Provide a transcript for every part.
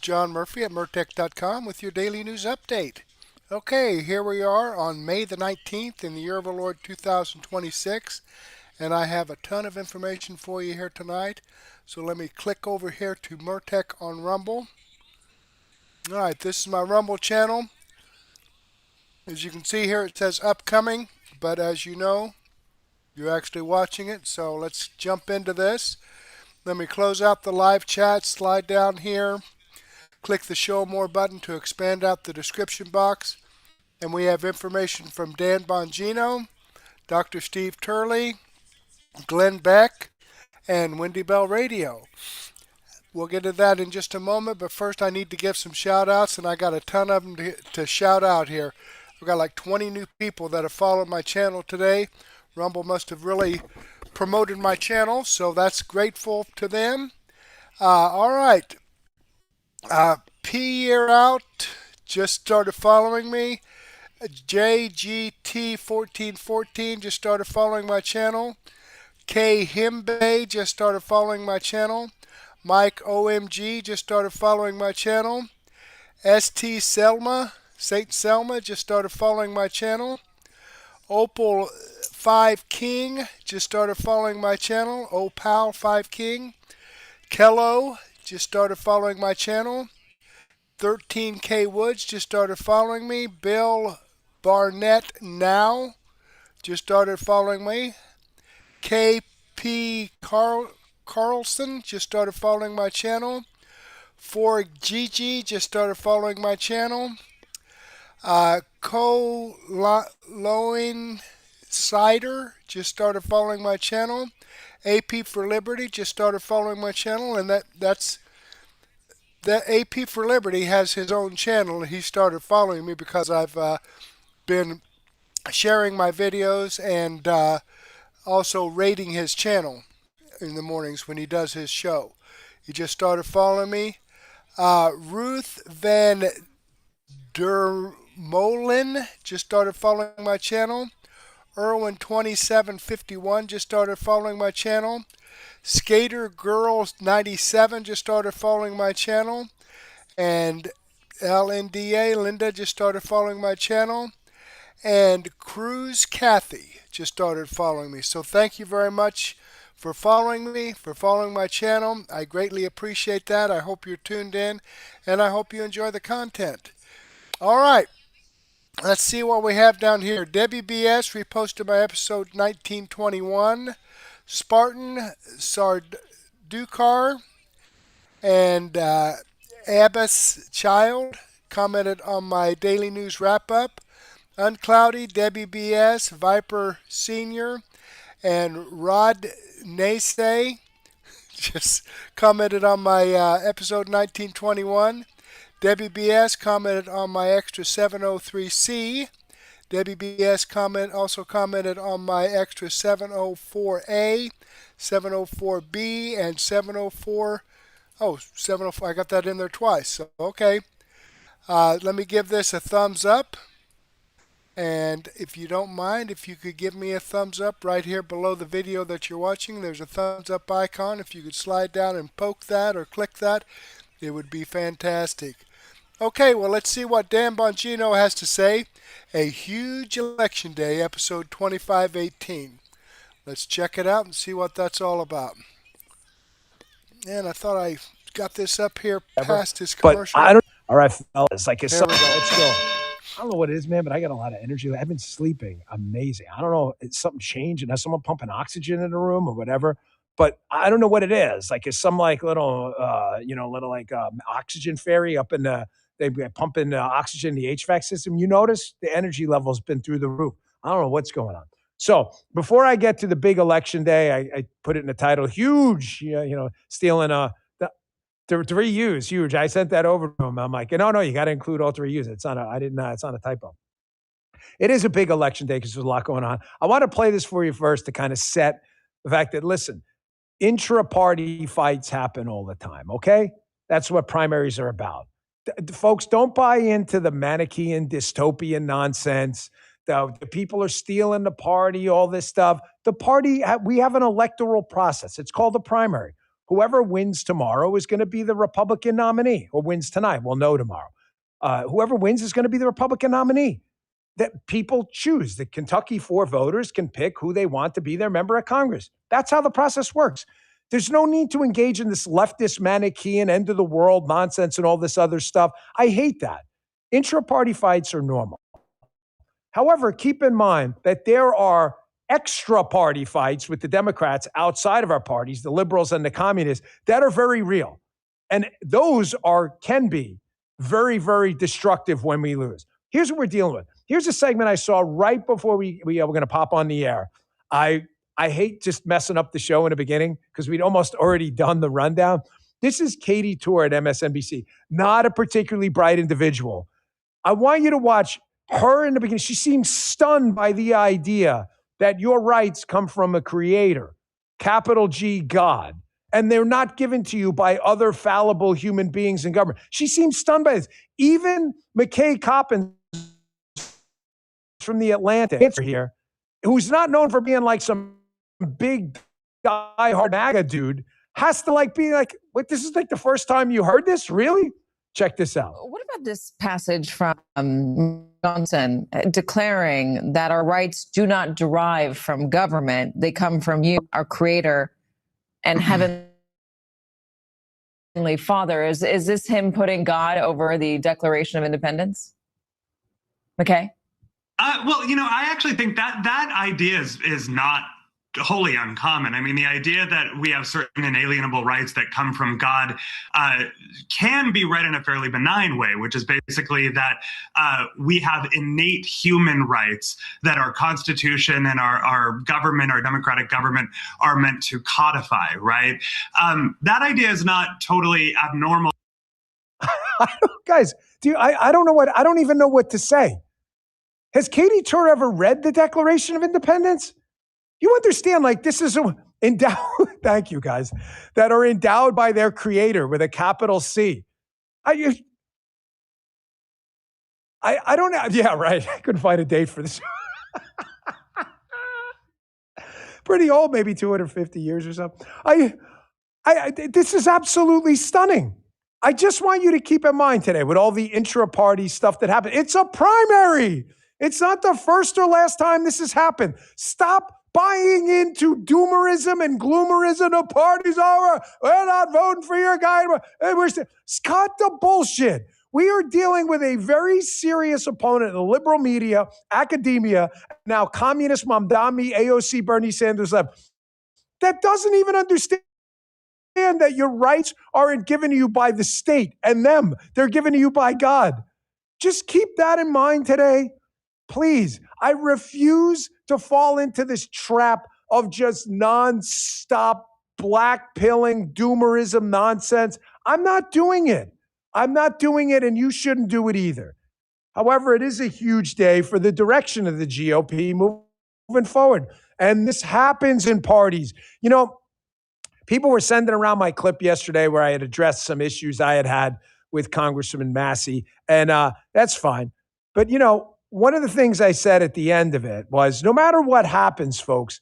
John Murphy at Murtech.com with your daily news update. Okay, here we are on May the 19th in the year of our Lord 2026, and I have a ton of information for you here tonight. So let me click over here to Murtech on Rumble. All right, this is my Rumble channel. As you can see here, it says upcoming, but as you know, you're actually watching it. So let's jump into this. Let me close out the live chat, slide down here, click the show more button to expand out the description box. And we have information from Dan Bongino, Dr. Steve Turley, Glenn Beck, and Wendy Bell Radio. We'll get to that in just a moment, but first I need to give some shout outs, and I got a ton of them to shout out here. I've got like 20 new people that have followed my channel today. Rumble must have really promoted my channel, so that's grateful to them. All right. P Year Out just started following me. JGT1414 just started following my channel. K Himbe just started following my channel. Mike OMG just started following my channel. ST Selma, Saint Selma just started following my channel. Opal 5 King just started following my channel. Opal 5 King. Kello just started following my channel. 13K Woods just started following me. Bill Barnett Now just started following me. KP Carlson just started following my channel. 4GG just started following my channel. Loin Cider just started following my channel. AP for Liberty just started following my channel, and that AP for Liberty has his own channel, and he started following me because I've been sharing my videos and also rating his channel in the mornings when he does his show. He just started following me. Ruth Van Dermolen just started following my channel. Irwin2751 just started following my channel. Skater Girl 97 just started following my channel. And LNDA Linda just started following my channel. And Cruz Kathy just started following me. So thank you very much for following me, for following my channel. I greatly appreciate that. I hope you're tuned in, and I hope you enjoy the content. All right. Let's see what we have down here. Debbie BS reposted my episode 1921. Spartan Sardukar and Abbas Child commented on my daily news wrap-up. Uncloudy, Debbie BS, Viper Senior, and Rod Naysay just commented on my episode 1921. Debbie BS commented on my extra 703C. Debbie BS also commented on my extra 704A, 704B, and 704. Oh, 704. I got that in there twice. So, okay. Let me give this a thumbs up. And if you don't mind, if you could give me a thumbs up right here below the video that you're watching, there's a thumbs up icon. If you could slide down and poke that or click that, it would be fantastic. Okay, well, let's see what Dan Bongino has to say. A Huge Election Day, episode 2518. Let's check it out and see what that's all about. And I thought I got this up here past his commercial. But I don't. All right, fellas, like it's There we something. go. Let's go. I don't know what it is, man, but I got a lot of energy. I've been sleeping amazing. I don't know. It's something changed, and has someone pumping oxygen in the room or whatever. But I don't know what it is. Like it's some like little, oxygen fairy up in the. They've been pumping oxygen in the HVAC system. You notice the energy level's been through the roof. I don't know what's going on. So before I get to the big election day, I put it in the title, huge. Stealing the three U's, huge. I sent that over to him. I'm like, no, you got to include all three U's. It's not a typo. It is a big election day because there's a lot going on. I want to play this for you first to kind of set the fact that, listen, intra-party fights happen all the time, okay? That's what primaries are about. Folks, don't buy into the Manichaean dystopian nonsense. The people are stealing the party, all this stuff. The party, we have an electoral process. It's called a primary. Whoever wins tomorrow is going to be the Republican nominee, or wins tonight. We'll know tomorrow. Whoever wins is going to be the Republican nominee. That people choose. The Kentucky 4 voters can pick who they want to be their member of Congress. That's how the process works. There's no need to engage in this leftist Manichaean end of the world nonsense and all this other stuff. I hate that. Intra-party fights are normal. However, keep in mind that there are extra party fights with the Democrats outside of our parties, the liberals and the communists, that are very real. And those can be very, very destructive when we lose. Here's what we're dealing with. Here's a segment I saw right before we were going to pop on the air. I hate just messing up the show in the beginning because we'd almost already done the rundown. This is Katie Tour at MSNBC, not a particularly bright individual. I want you to watch her in the beginning. She seems stunned by the idea that your rights come from a creator, capital G, God, and they're not given to you by other fallible human beings in government. She seems stunned by this. Even McKay Coppins from the Atlantic here, who's not known for being like some big die-hard MAGA dude, has to be like, what, this is like the first time you heard this? Really? Check this out. What about this passage from Johnson declaring that our rights do not derive from government? They come from you, our creator, and heavenly Father. Is this him putting God over the Declaration of Independence? Okay. Well, I actually think that idea is not wholly uncommon. I mean, the idea that we have certain inalienable rights that come from God can be read in a fairly benign way, which is basically that we have innate human rights that our Constitution and our government, our democratic government, are meant to codify, right? That idea is not totally abnormal. Guys, I don't even know what to say. Has Katie Tour ever read the Declaration of Independence? You understand, this is endowed, thank you guys, that are endowed by their creator with a capital C. I don't know. Yeah, right. I couldn't find a date for this. Pretty old, maybe 250 years or so. This is absolutely stunning. I just want you to keep in mind today with all the intra-party stuff that happened. It's a primary. It's not the first or last time this has happened. Stop buying into doomerism and gloomerism. The party's over. We're not voting for your guy. Cut the bullshit. We are dealing with a very serious opponent in the liberal media, academia, now communist Mamdani, AOC, Bernie Sanders left, that doesn't even understand that your rights aren't given to you by the state and them. They're given to you by God. Just keep that in mind today. Please, I refuse to fall into this trap of just nonstop black-pilling doomerism nonsense. I'm not doing it. And you shouldn't do it either. However, it is a huge day for the direction of the GOP moving forward. And this happens in parties. People were sending around my clip yesterday where I had addressed some issues I had with Congressman Massey, and that's fine. But, one of the things I said at the end of it was, no matter what happens, folks,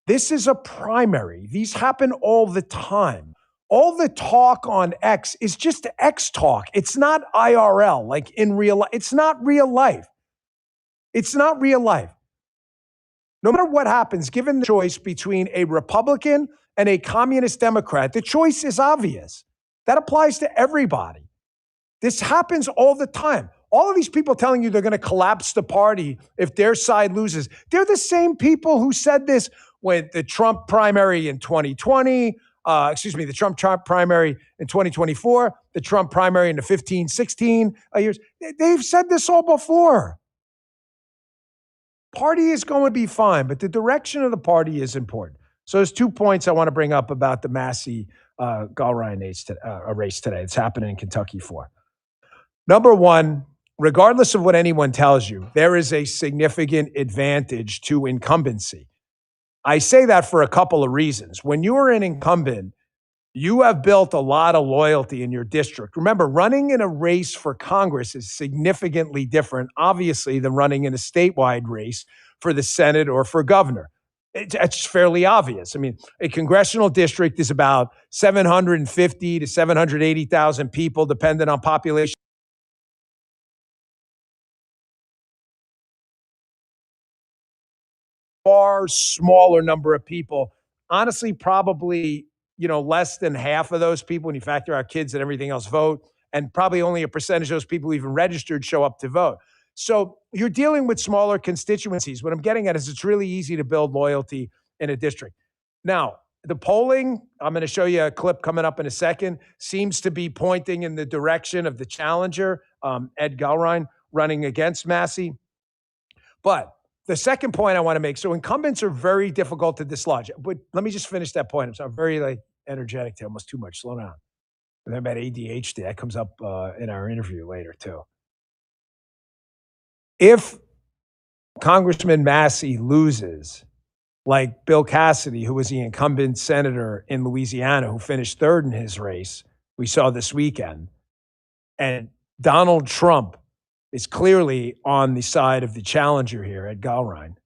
this is a primary. These happen all the time. All the talk on X is just X talk. It's not IRL, like in real life. It's not real life. It's not real life. No matter what happens, given the choice between a Republican and a communist Democrat, the choice is obvious. That applies to everybody. This happens all the time. All of these people telling you they're going to collapse the party if their side loses, they're the same people who said this when the Trump primary in 2020, the Trump primary in 2024, the Trump primary in the 15-16 years. They've said this all before. Party is going to be fine, but the direction of the party is important. So there's 2 points I want to bring up about the Massey Gulrine race today. It's happening in Kentucky 4. Number one, regardless of what anyone tells you, there is a significant advantage to incumbency. I say that for a couple of reasons. When you are an incumbent, you have built a lot of loyalty in your district. Remember, running in a race for Congress is significantly different, obviously, than running in a statewide race for the Senate or for governor. It's fairly obvious. I mean, a congressional district is about 750 to 780,000 people, depending on population. Far smaller number of people. Honestly, probably, less than half of those people, when you factor out kids and everything else, vote. And probably only a percentage of those people even registered show up to vote. So you're dealing with smaller constituencies. What I'm getting at is it's really easy to build loyalty in a district. Now, the polling, I'm going to show you a clip coming up in a second, seems to be pointing in the direction of the challenger, Ed Galrein, running against Massey. But the second point I want to make, so incumbents are very difficult to dislodge. But let me just finish that point. I'm very energetic today, almost too much. Slow down. And then about ADHD, that comes up in our interview later too. If Congressman Massey loses, like Bill Cassidy, who was the incumbent senator in Louisiana, who finished third in his race, we saw this weekend, and Donald Trump is clearly on the side of the challenger here at Galrein.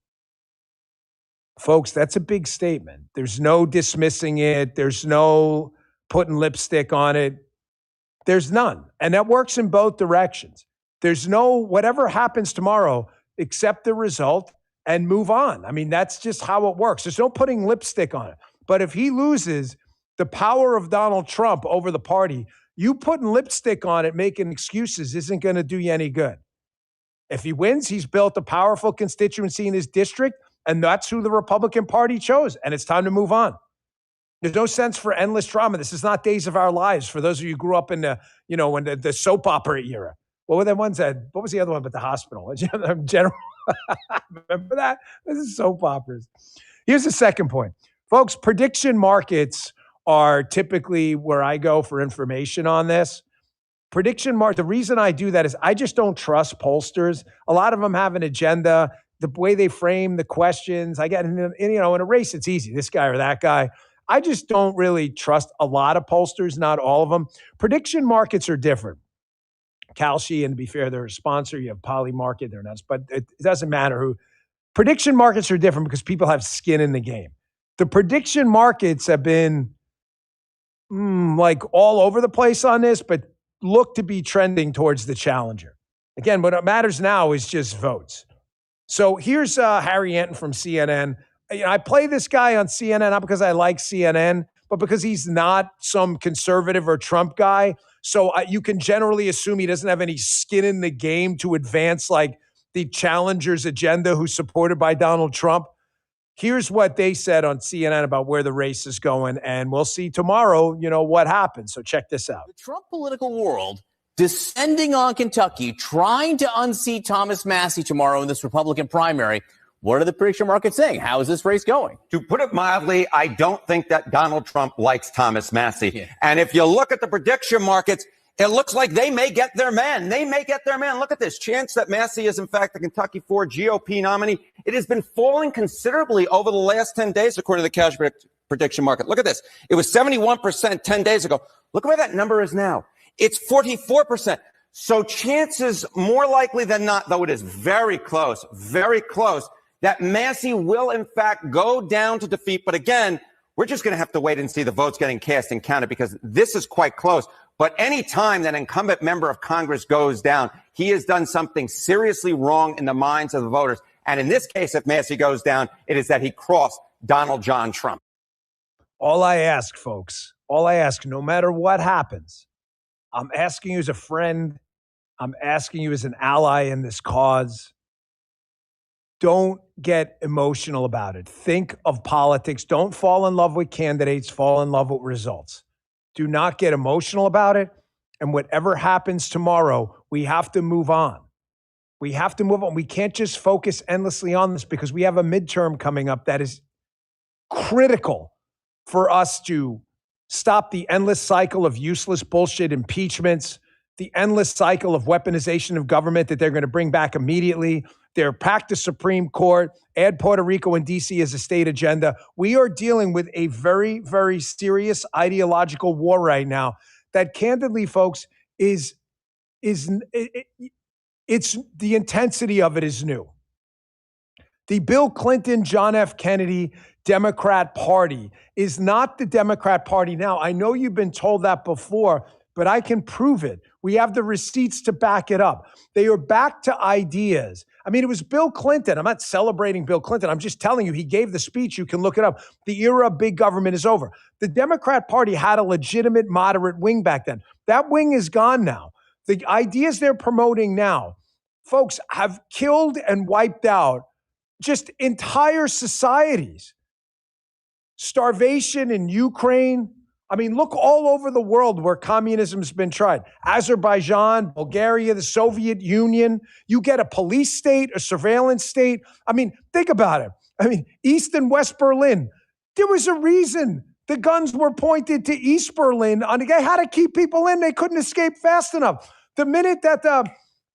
Folks, that's a big statement. There's no dismissing it. There's no putting lipstick on it. There's none. And that works in both directions. There's no, whatever happens tomorrow, accept the result and move on. I mean, that's just how it works. There's no putting lipstick on it. But if he loses, the power of Donald Trump over the party, you putting lipstick on it, making excuses, isn't going to do you any good. If he wins, he's built a powerful constituency in his district, and that's who the Republican Party chose, and it's time to move on. There's no sense for endless drama. This is not Days of Our Lives. For those of you who grew up in the, when the soap opera era. What were the ones what was the other one but the hospital? General. Remember that? This is soap operas. Here's the second point. Folks, prediction markets are typically where I go for information on this. The reason I do that is I just don't trust pollsters. A lot of them have an agenda. The way they frame the questions, I get, in a race, it's easy. This guy or that guy. I just don't really trust a lot of pollsters, not all of them. Prediction markets are different. Kalshi, and to be fair, they're a sponsor. You have Polymarket, they're not, but it doesn't matter who. Prediction markets are different because people have skin in the game. The prediction markets have been all over the place on this, but look to be trending towards the challenger. Again, what matters now is just votes. So here's Harry Anton from CNN. I play this guy on CNN not because I like CNN, but because he's not some conservative or Trump guy. So you can generally assume he doesn't have any skin in the game to advance the challenger's agenda who's supported by Donald Trump. Here's what they said on CNN about where the race is going, and we'll see tomorrow, what happens. So check this out. The Trump political world descending on Kentucky, trying to unseat Thomas Massey tomorrow in this Republican primary. What are the prediction markets saying? How is this race going? To put it mildly, I don't think that Donald Trump likes Thomas Massey. Yeah. And if you look at the prediction markets, it looks like they may get their man. Look at this. Chance that Massey is, in fact, the Kentucky 4 GOP nominee. It has been falling considerably over the last 10 days, according to the cash prediction market. Look at this. It was 71% 10 days ago. Look where that number is now. It's 44%. So chances more likely than not, though it is very close, that Massey will, in fact, go down to defeat. But again, we're just going to have to wait and see the votes getting cast and counted because this is quite close. But any time that an incumbent member of Congress goes down, he has done something seriously wrong in the minds of the voters. And in this case, if Massey goes down, it is that he crossed Donald John Trump. All I ask, folks, no matter what happens, I'm asking you as a friend, I'm asking you as an ally in this cause, don't get emotional about it. Think of politics. Don't fall in love with candidates. Fall in love with results. Do not get emotional about it. And whatever happens tomorrow, we have to move on. We have to move on. We can't just focus endlessly on this because we have a midterm coming up that is critical for us to stop the endless cycle of useless bullshit impeachments, the endless cycle of weaponization of government that they're going to bring back immediately. They're packed the Supreme Court, add Puerto Rico and D.C. as a state agenda. We are dealing with a very, very serious ideological war right now that candidly, folks, it's the intensity of it is new. The Bill Clinton, John F. Kennedy Democrat Party is not the Democrat Party now. I know you've been told that before, but I can prove it. We have the receipts to back it up. They are back to ideas. I mean, it was Bill Clinton. I'm not celebrating Bill Clinton. I'm just telling you, he gave the speech. You can look it up. The era of big government is over. The Democrat Party had a legitimate moderate wing back then. That wing is gone now. The ideas they're promoting now, folks, have killed and wiped out just entire societies. Starvation in Ukraine. I mean, look all over the world where communism's been tried. Azerbaijan, Bulgaria, the Soviet Union. You get a police state, a surveillance state. I mean, think about it. I mean, East and West Berlin. There was a reason the guns were pointed to East Berlin. They had to keep people in. They couldn't escape fast enough. The minute that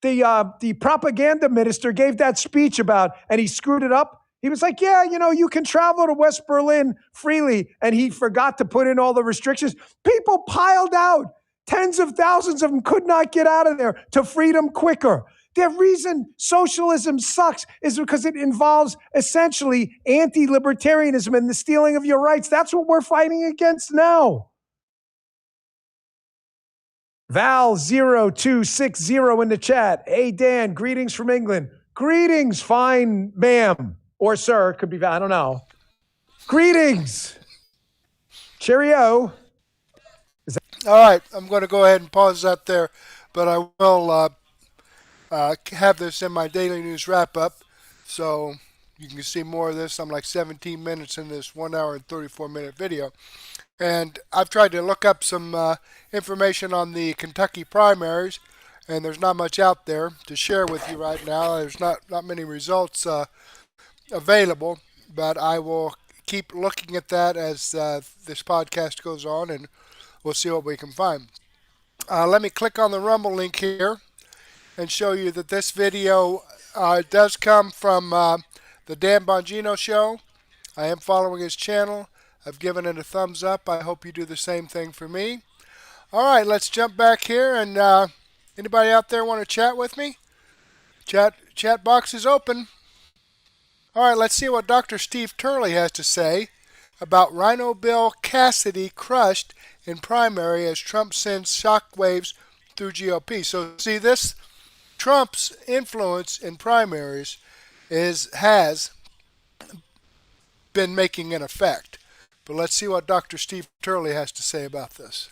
the propaganda minister gave that speech about, and he screwed it up, he was like, yeah, you can travel to West Berlin freely. And he forgot to put in all the restrictions. People piled out. Tens of thousands of them could not get out of there to freedom quicker. The reason socialism sucks is because it involves essentially anti-libertarianism and the stealing of your rights. That's what we're fighting against now. Val0260 in the chat. Hey, Dan, greetings from England. Greetings, fine ma'am. Or sir, could be, I don't know. Greetings. Cheerio. All right, I'm going to go ahead and pause that there, but I will have this in my daily news wrap-up, so you can see more of this. I'm like 17 minutes in this 1 hour and 34-minute video. And I've tried to look up some information on the Kentucky primaries, and there's not much out there to share with you right now. There's not many results available, but I will keep looking at that as this podcast goes on, and we'll see what we can find. Let me click on the Rumble link here and show you that this video does come from the Dan Bongino show. I am following his channel. I've given it a thumbs up. I hope you do the same thing for me. All right, let's jump back here, and anybody out there want to chat with me? Chat box is open. All right, let's see what Dr. Steve Turley has to say about RINO bill Cassidy crushed in primary as Trump sends shockwaves through GOP. So see, this Trump's influence in primaries has been making an effect. But let's see what Dr. Steve Turley has to say about this.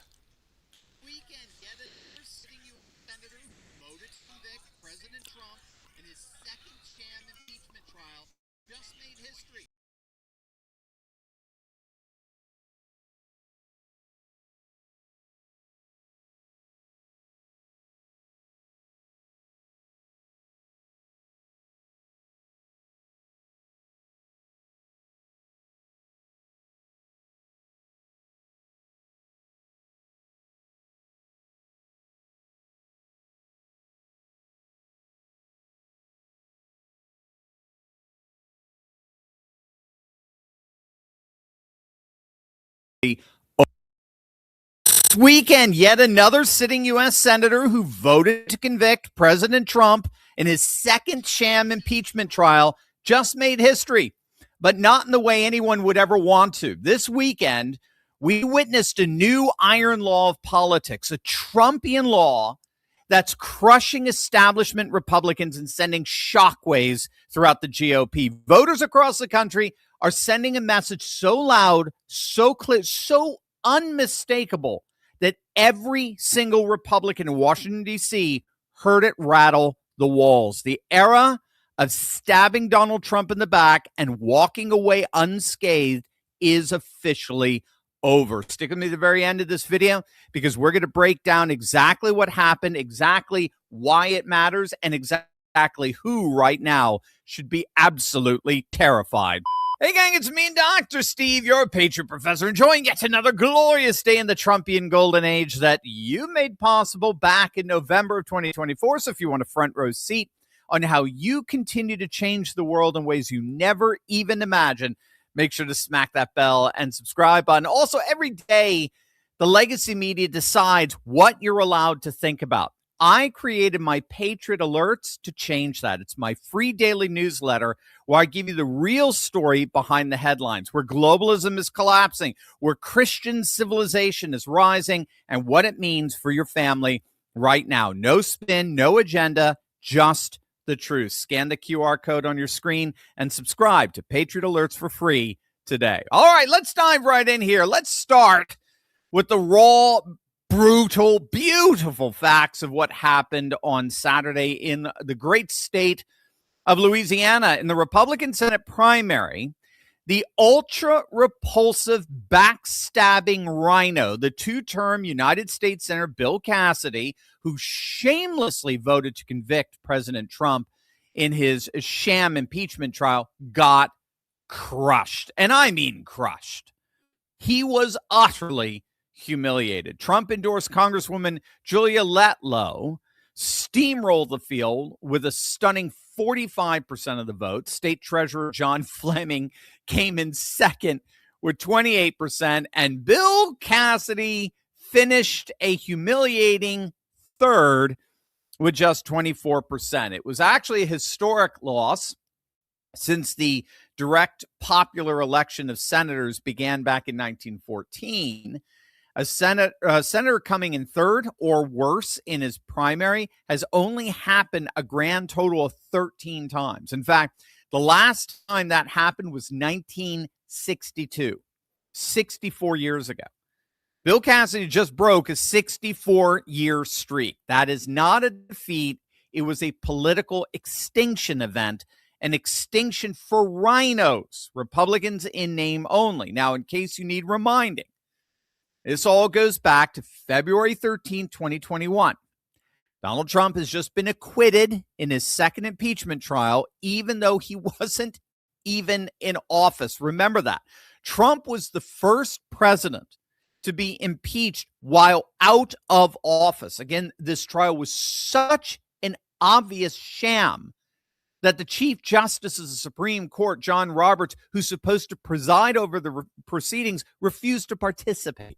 Weekend, yet another sitting senator voted to convict President Trump in his second sham impeachment trial just made history. This weekend, yet another sitting U.S. senator who voted to convict President Trump in his second sham impeachment trial just made history, but not in the way anyone would ever want to. This weekend, we witnessed a new iron law of politics, a Trumpian law that's crushing establishment Republicans and sending shockwaves throughout the GOP. Voters across the country are sending a message so loud, so clear, so unmistakable that every single Republican in Washington, D.C. heard it rattle the walls. The era of stabbing Donald Trump in the back and walking away unscathed is officially over. Stick with me to the very end of this video because we're going to break down exactly what happened, exactly why it matters, and exactly who right now should be absolutely terrified. Hey gang, it's me, Dr. Steve, your Patriot Professor, enjoying yet another glorious day in the Trumpian golden age that you made possible back in November of 2024. So if you want a front row seat on how you continue to change the world in ways you never even imagined, make sure to smack that bell and subscribe button. Also, every day, the legacy media decides what you're allowed to think about. I created my Patriot Alerts to change that. It's my free daily newsletter where I give you the real story behind the headlines, where globalism is collapsing, where Christian civilization is rising, and what it means for your family right now. No spin, no agenda, just the truth. Scan the QR code on your screen and subscribe to Patriot Alerts for free today. All right, let's dive right in here. Let's start with the raw, brutal, beautiful facts of what happened on Saturday in the great state of Louisiana in the Republican Senate primary. The ultra-repulsive, backstabbing RINO, the two-term United States Senator Bill Cassidy, who shamelessly voted to convict President Trump in his sham impeachment trial, got crushed. And I mean crushed. He was utterly humiliated. Trump-endorsed Congresswoman Julia Letlow steamrolled the field with a stunning 45% of the vote. State Treasurer John Fleming came in second with 28%, and Bill Cassidy finished a humiliating third with just 24%. It was actually a historic loss since the direct popular election of senators began back in 1914. A senator coming in third or worse in his primary has only happened a grand total of 13 times. In fact, the last time that happened was 1962, 64 years ago. Bill Cassidy just broke a 64-year streak. That is not a defeat. It was a political extinction event, an extinction for RINOs, Republicans in name only. Now, in case you need reminding, this all goes back to February 13, 2021. Donald Trump has just been acquitted in his second impeachment trial, even though he wasn't even in office. Remember that. Trump was the first president to be impeached while out of office. Again, this trial was such an obvious sham that the Chief Justice of the Supreme Court, John Roberts, who's supposed to preside over the proceedings, refused to participate.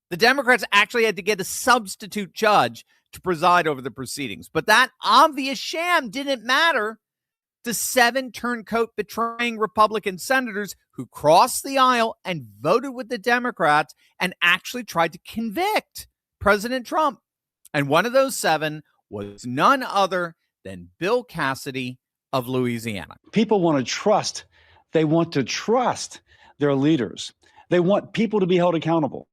The Democrats actually had to get a substitute judge to preside over the proceedings. But that obvious sham didn't matter to 7 turncoat betraying Republican senators who crossed the aisle and voted with the Democrats and actually tried to convict President Trump. And one of those 7 was none other than Bill Cassidy of Louisiana. People want to trust. They want to trust their leaders. They want people to be held accountable.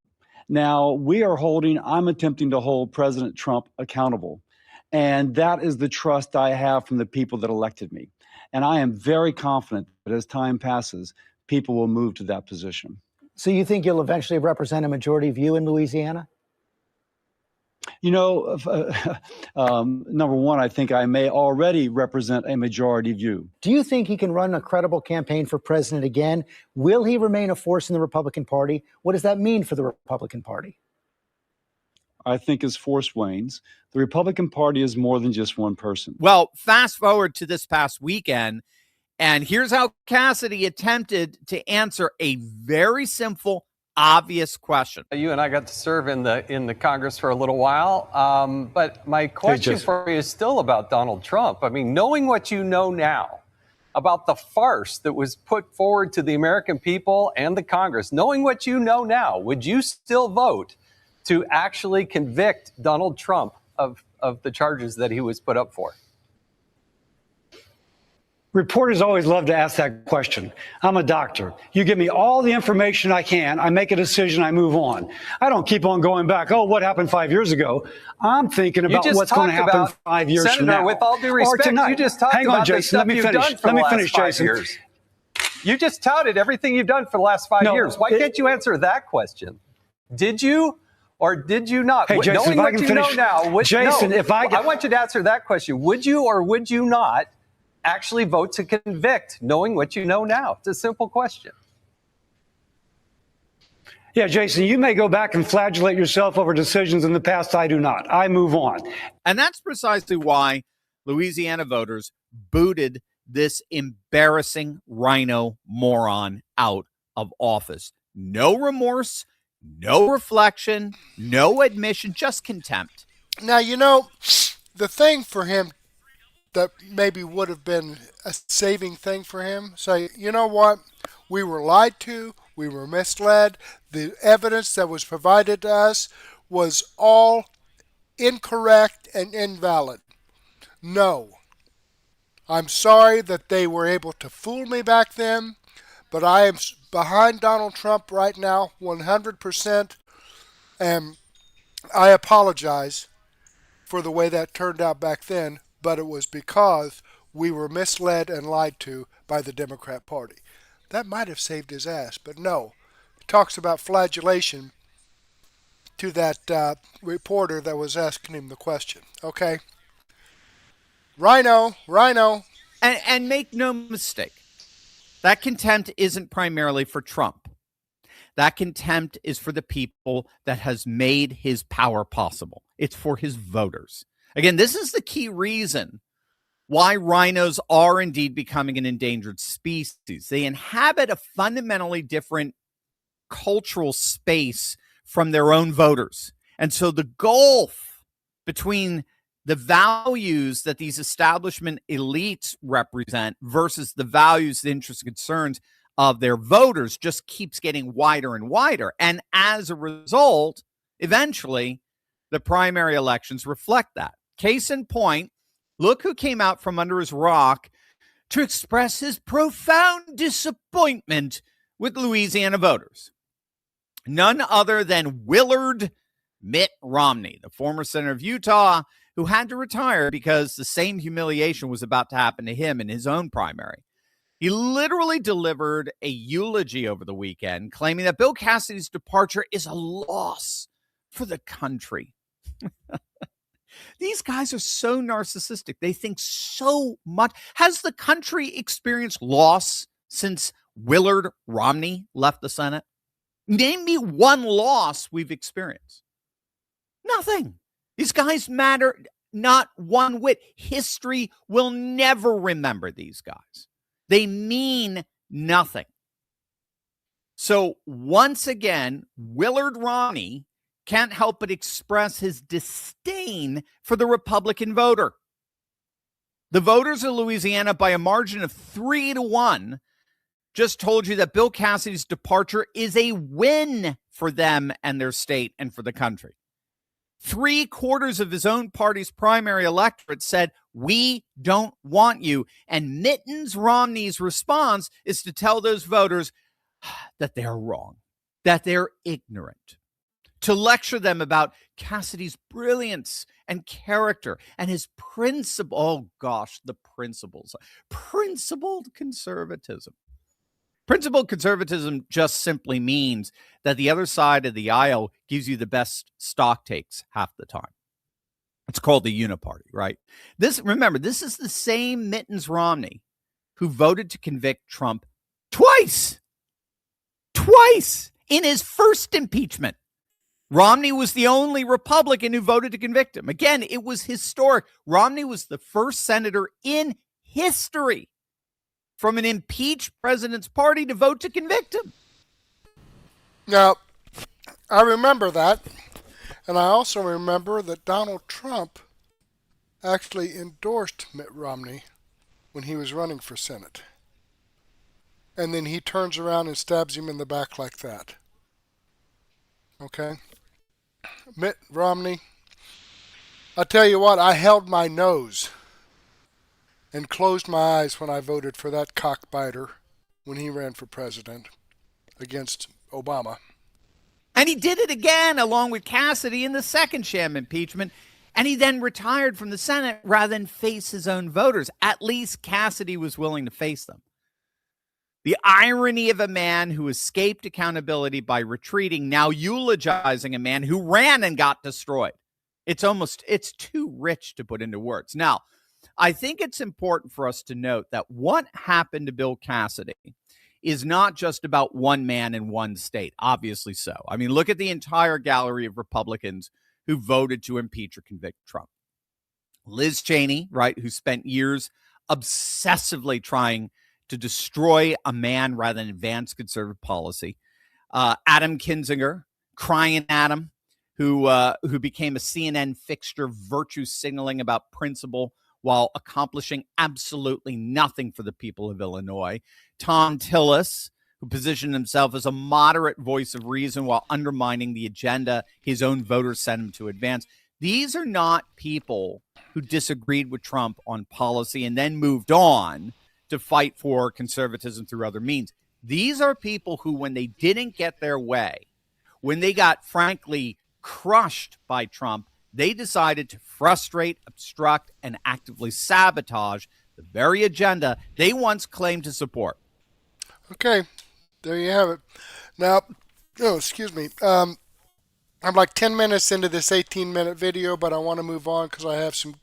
Now, I'm attempting to hold President Trump accountable. And that is the trust I have from the people that elected me. And I am very confident that as time passes, people will move to that position. So you think you'll eventually represent a majority view in Louisiana? You know, number one, I think I may already represent a majority view. Do you think he can run a credible campaign for president again? Will he remain a force in the Republican Party? What does that mean for the Republican Party? I think as force wanes, the Republican Party is more than just one person. Well, fast forward to this past weekend, and here's how Cassidy attempted to answer a very simple, obvious question. You and I got to serve in the Congress for a little while, but my question for you is still about Donald Trump. I mean, knowing what you know now about the farce that was put forward to the American people and the Congress, knowing what you know now, would you still vote to actually convict Donald Trump of the charges that he was put up for? Reporters always love to ask that question. I'm a doctor. You give me all the information I can. I make a decision. I move on. I don't keep on going back. Oh, what happened 5 years ago? I'm thinking about what's going to happen 5 years from now. Senator, with all due respect, you just talked about the stuff you've done for the last 5 years. You just touted everything you've done for the last 5 years. Why can't you answer that question? Did you or did you not? Hey, Jason, knowing what you know now, Jason, I want you to answer that question. Would you or would you not actually vote to convict, knowing what you know now? It's a simple question. Yeah, Jason, you may go back and flagellate yourself over decisions in the past. I do not. I move on. And that's precisely why Louisiana voters booted this embarrassing RINO moron out of office. No remorse, no reflection, no admission, just contempt. Now, you know, the thing for him that maybe would have been a saving thing for him, say, you know what? We were lied to. We were misled. The evidence that was provided to us was all incorrect and invalid. No. I'm sorry that they were able to fool me back then, but I am behind Donald Trump right now 100%, and I apologize for the way that turned out back then, but it was because we were misled and lied to by the Democrat Party. That might have saved his ass, but no. It talks about flagellation to that reporter that was asking him the question. Okay? RINO. And make no mistake, that contempt isn't primarily for Trump. That contempt is for the people that has made his power possible. It's for his voters. Again, this is the key reason why rhinos are indeed becoming an endangered species. They inhabit a fundamentally different cultural space from their own voters. And so the gulf between the values that these establishment elites represent versus the values, the interests, and concerns of their voters just keeps getting wider and wider. And as a result, eventually, the primary elections reflect that. Case in point, look who came out from under his rock to express his profound disappointment with Louisiana voters. None other than Willard Mitt Romney, the former senator of Utah, who had to retire because the same humiliation was about to happen to him in his own primary. He literally delivered a eulogy over the weekend, claiming that Bill Cassidy's departure is a loss for the country. These guys are so narcissistic. They think so much. Has the country experienced loss since Willard Romney left the Senate? Name me one loss we've experienced. Nothing. These guys matter not one whit. History will never remember these guys. They mean nothing. So once again, Willard Romney can't help but express his disdain for the Republican voter. The voters of Louisiana, by a margin of 3-1, just told you that Bill Cassidy's departure is a win for them and their state and for the country. 3/4 of his own party's primary electorate said, we don't want you. And Mittens Romney's response is to tell those voters that they're wrong, that they're ignorant, to lecture them about Cassidy's brilliance and character and his principle. Oh, gosh, the principles. Principled conservatism. Principled conservatism just simply means that the other side of the aisle gives you the best stock takes half the time. It's called the uniparty, right? Remember, this is the same Mittens Romney who voted to convict Trump twice in his first impeachment. Romney was the only Republican who voted to convict him. Again, it was historic. Romney was the first senator in history from an impeached president's party to vote to convict him. Now, I remember that, and I also remember that Donald Trump actually endorsed Mitt Romney when he was running for Senate. And then he turns around and stabs him in the back like that. Okay? Mitt Romney, I tell you what, I held my nose and closed my eyes when I voted for that cockbiter when he ran for president against Obama. And he did it again along with Cassidy in the second sham impeachment. And he then retired from the Senate rather than face his own voters. At least Cassidy was willing to face them. The irony of a man who escaped accountability by retreating, now eulogizing a man who ran and got destroyed. It's too rich to put into words. Now, I think it's important for us to note that what happened to Bill Cassidy is not just about one man in one state, obviously so. I mean, look at the entire gallery of Republicans who voted to impeach or convict Trump. Liz Cheney, right, who spent years obsessively trying to destroy a man rather than advance conservative policy. Adam Kinzinger, crying at him who became a CNN fixture, virtue signaling about principle while accomplishing absolutely nothing for the people of Illinois. Tom Tillis, who positioned himself as a moderate voice of reason while undermining the agenda his own voters sent him to advance. These are not people who disagreed with Trump on policy and then moved on to fight for conservatism through other means. These are people who, when they didn't get their way, when they got, frankly, crushed by Trump, they decided to frustrate, obstruct, and actively sabotage the very agenda they once claimed to support. Okay, there you have it. Now, excuse me. I'm like 10 minutes into this 18-minute video, but I want to move on because I have some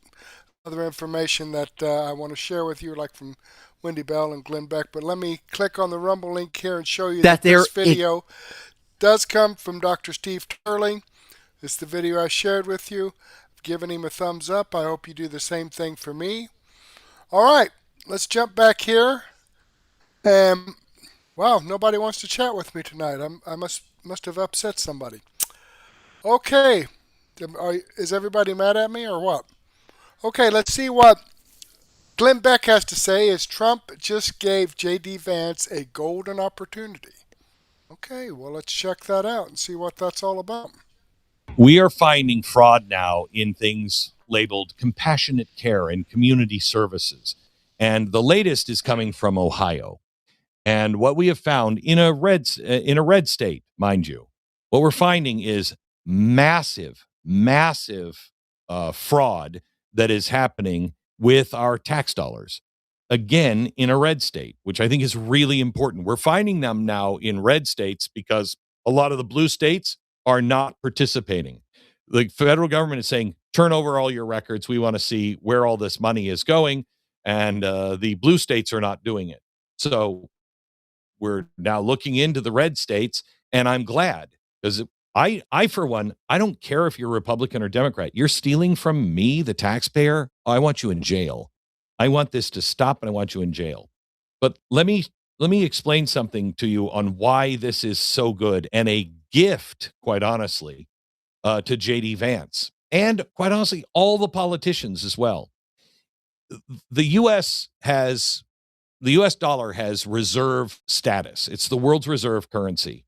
other information that I want to share with you, like from Wendy Bell and Glenn Beck. But let me click on the Rumble link here and show you that this video does come from Dr. Steve Turley. It's the video I shared with you. I've given him a thumbs up. I hope you do the same thing for me. All right, let's jump back here. Wow, nobody wants to chat with me tonight. I must have upset somebody. Okay, is everybody mad at me or what? Okay, let's see what Glenn Beck has to say. Is Trump just gave J.D. Vance a golden opportunity? Okay, well, let's check that out and see what that's all about. We are finding fraud now in things labeled compassionate care and community services. And the latest is coming from Ohio. And what we have found in a red state, mind you, what we're finding is massive fraud that is happening with our tax dollars. Again, in a red state, which I think is really important. We're finding them now in red states because a lot of the blue states are not participating. The federal government is saying, turn over all your records. We want to see where all this money is going. And the blue states are not doing it. So we're now looking into the red states, and I'm glad because I, for one, I don't care if you're Republican or Democrat. You're stealing from me, the taxpayer. I want you in jail. I want this to stop, and I want you in jail. But let me explain something to you on why this is so good and a gift, quite honestly, to J.D. Vance and, quite honestly, all the politicians as well. The U.S. dollar has reserve status. It's the world's reserve currency.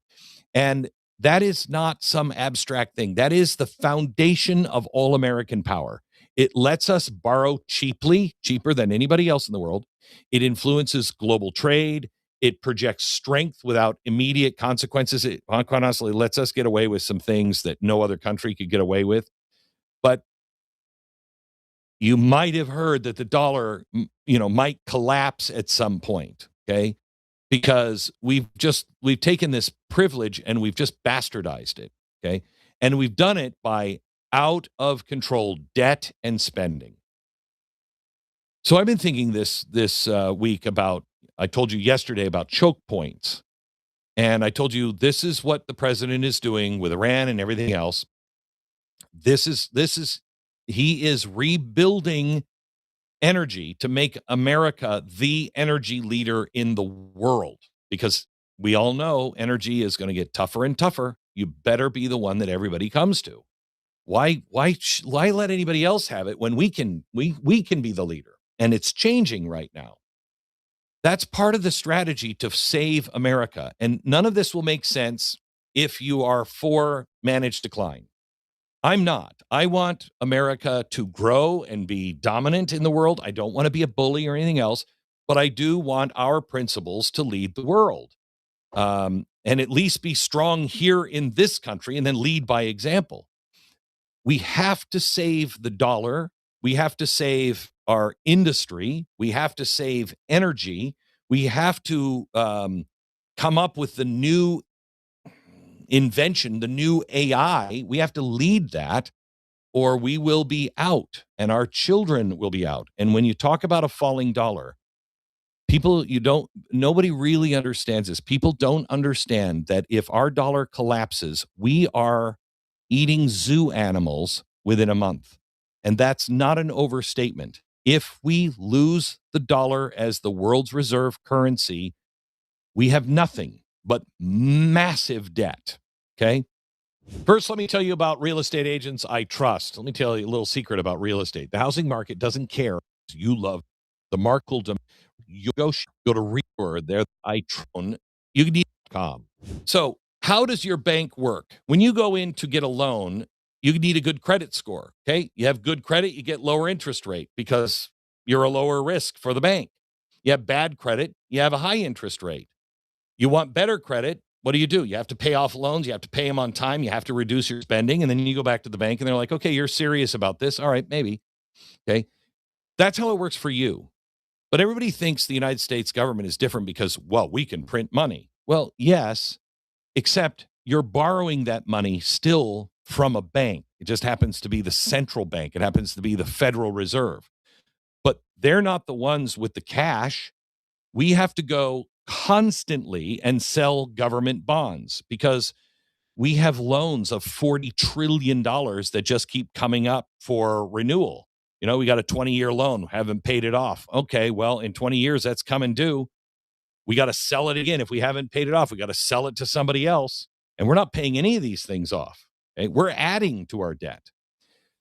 And that is not some abstract thing. That is the foundation of all American power. It lets us borrow cheaper than anybody else in the world. It influences global trade. It projects strength without immediate consequences. It quite honestly lets us get away with some things that no other country could get away with. But you might have heard that the dollar, might collapse at some point, okay? Because we've taken this privilege and we've just bastardized it, okay? And we've done it by out of control debt and spending. So I've been thinking this week about, I told you yesterday about choke points. And I told you this is what the president is doing with Iran and everything else. He is rebuilding energy to make America the energy leader in the world, because we all know energy is going to get tougher and tougher. You better be the one that everybody comes to. Why let anybody else have it when we can be the leader? And it's changing right now. That's part of the strategy to save America. And none of this will make sense if you are for managed decline. I'm not. I want America to grow and be dominant in the world. I don't want to be a bully or anything else, but I do want our principles to lead the world, and at least be strong here in this country and then lead by example. We have to save the dollar. We have to save our industry. We have to save energy. We have to come up with the new invention, the new AI. We have to lead that, or we will be out and our children will be out. And when you talk about a falling dollar, nobody really understands this. People don't understand that if our dollar collapses, we are eating zoo animals within a month. And that's not an overstatement. If we lose the dollar as the world's reserve currency, we have nothing but massive debt. Okay. First, let me tell you about real estate agents I trust. Let me tell you a little secret about real estate. The housing market doesn't care. You love the market. You go to Realtor. There, I own. You need .com. So, how does your bank work? When you go in to get a loan, you need a good credit score. Okay, you have good credit, you get lower interest rate because you're a lower risk for the bank. You have bad credit, you have a high interest rate. You want better credit. What do? You have to pay off loans. You have to pay them on time. You have to reduce your spending. And then you go back to the bank and they're like, okay, you're serious about this. All right, maybe. Okay. That's how it works for you. But everybody thinks the United States government is different because, well, we can print money. Well, yes, except you're borrowing that money still from a bank. It just happens to be the central bank. It happens to be the Federal Reserve. But they're not the ones with the cash. We have to go constantly and sell government bonds because we have loans of $40 trillion that just keep coming up for renewal. You know, we got a 20-year loan, haven't paid it off. Okay, well, in 20 years, that's coming due. We got to sell it again. If we haven't paid it off, we got to sell it to somebody else. And we're not paying any of these things off. Okay? We're adding to our debt.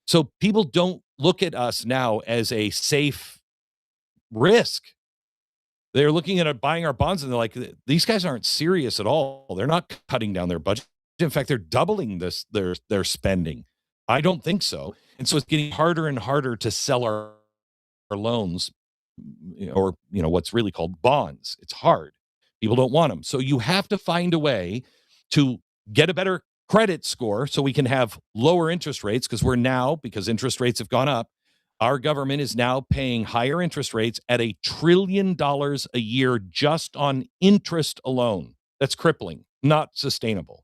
So people don't look at us now as a safe risk. They're looking at buying our bonds and they're like, these guys aren't serious at all. They're not cutting down their budget. In fact, they're doubling their spending. I don't think so. And so it's getting harder and harder to sell our loans or, what's really called bonds. It's hard. People don't want them. So you have to find a way to get a better credit score so we can have lower interest rates because interest rates have gone up. Our government is now paying higher interest rates at $1 trillion a year just on interest alone. That's crippling, not sustainable.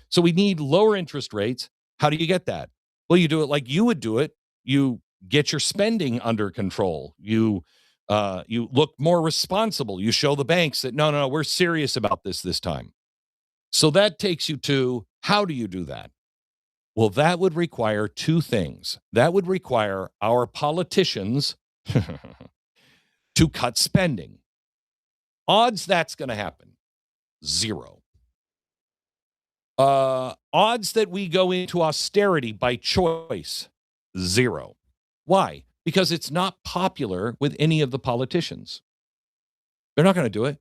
So we need lower interest rates. How do you get that? Well, you do it like you would do it. You get your spending under control. You look more responsible. You show the banks that, no, we're serious about this time. So that takes you to, how do you do that? Well, that would require two things. That would require our politicians to cut spending. Odds that's going to happen, 0. Odds that we go into austerity by choice, 0. Why? Because it's not popular with any of the politicians. They're not going to do it.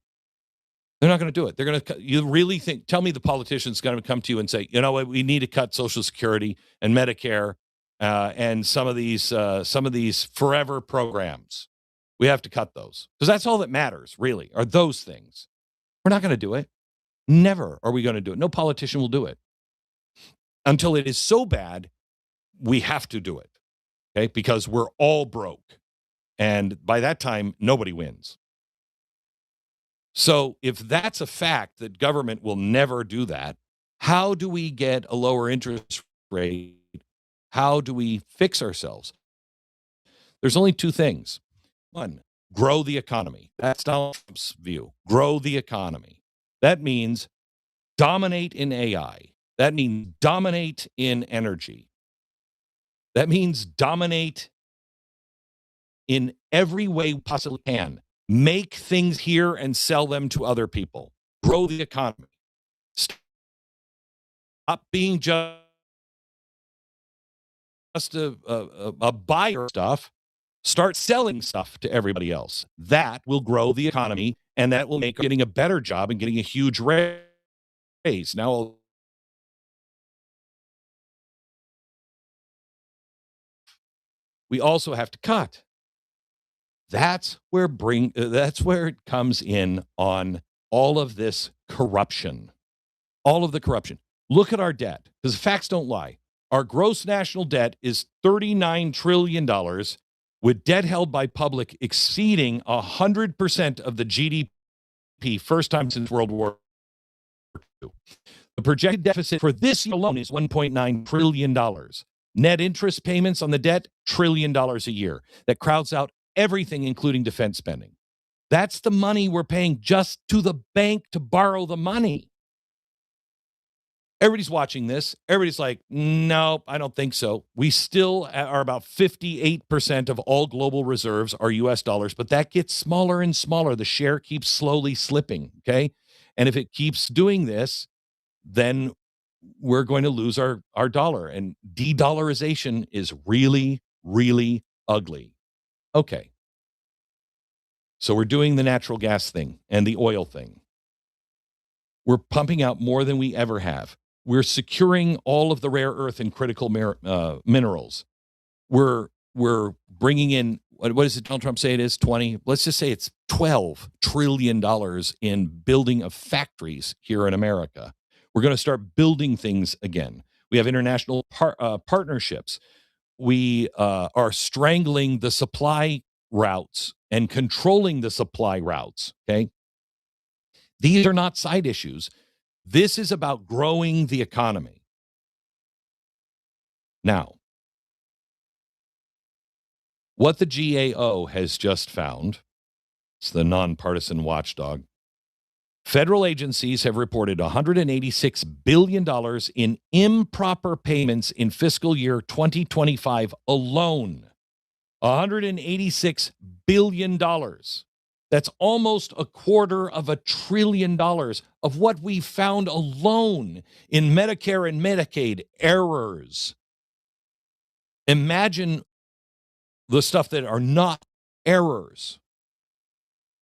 They're not going to do it. They're going to. You really think? Tell me the politician's going to come to you and say, you know what? We need to cut Social Security and Medicare and some of these forever programs. We have to cut those because that's all that matters. Really, are those things? We're not going to do it. Never are we going to do it. No politician will do it until it is so bad we have to do it. Okay, because we're all broke, and by that time nobody wins. So if that's a fact that government will never do that, how do we get a lower interest rate? How do we fix ourselves? There's only two things. One, grow the economy. That's Donald Trump's view. Grow the economy. That means dominate in AI. That means dominate in energy. That means dominate in every way we possibly can. Make things here and sell them to other people. Grow the economy. Stop being just a buyer of stuff. Start selling stuff to everybody else. That will grow the economy, and that will make getting a better job and getting a huge raise. Now, we also have to cut. That's where it comes in on all of this corruption. All of the corruption. Look at our debt, because the facts don't lie. Our gross national debt is $39 trillion, with debt held by public exceeding 100% of the GDP, first time since World War II. The projected deficit for this year alone is $1.9 trillion. Net interest payments on the debt, $1 trillion a year. That crowds out everything, including defense spending. That's the money we're paying just to the bank to borrow the money. Everybody's watching this. Everybody's like, no, I don't think so. We still are about 58% of all global reserves are U.S. dollars, but that gets smaller and smaller. The share keeps slowly slipping, okay? And if it keeps doing this, then we're going to lose our dollar. And de-dollarization is really, really ugly. Okay. So we're doing the natural gas thing and the oil thing. We're pumping out more than we ever have. We're securing all of the rare earth and critical minerals. We're bringing in, what does Donald Trump say it is? 20? Let's just say it's $12 trillion in building of factories here in America. We're going to start building things again. We have international partnerships. We are strangling the supply routes and controlling the supply routes, okay? These are not side issues. This is about growing the economy. Now, what the GAO has just found, it's the nonpartisan watchdog, federal agencies have reported $186 billion in improper payments in fiscal year 2025 alone. $186 billion. That's almost $250 billion of what we found alone in Medicare and Medicaid errors. Imagine the stuff that are not errors.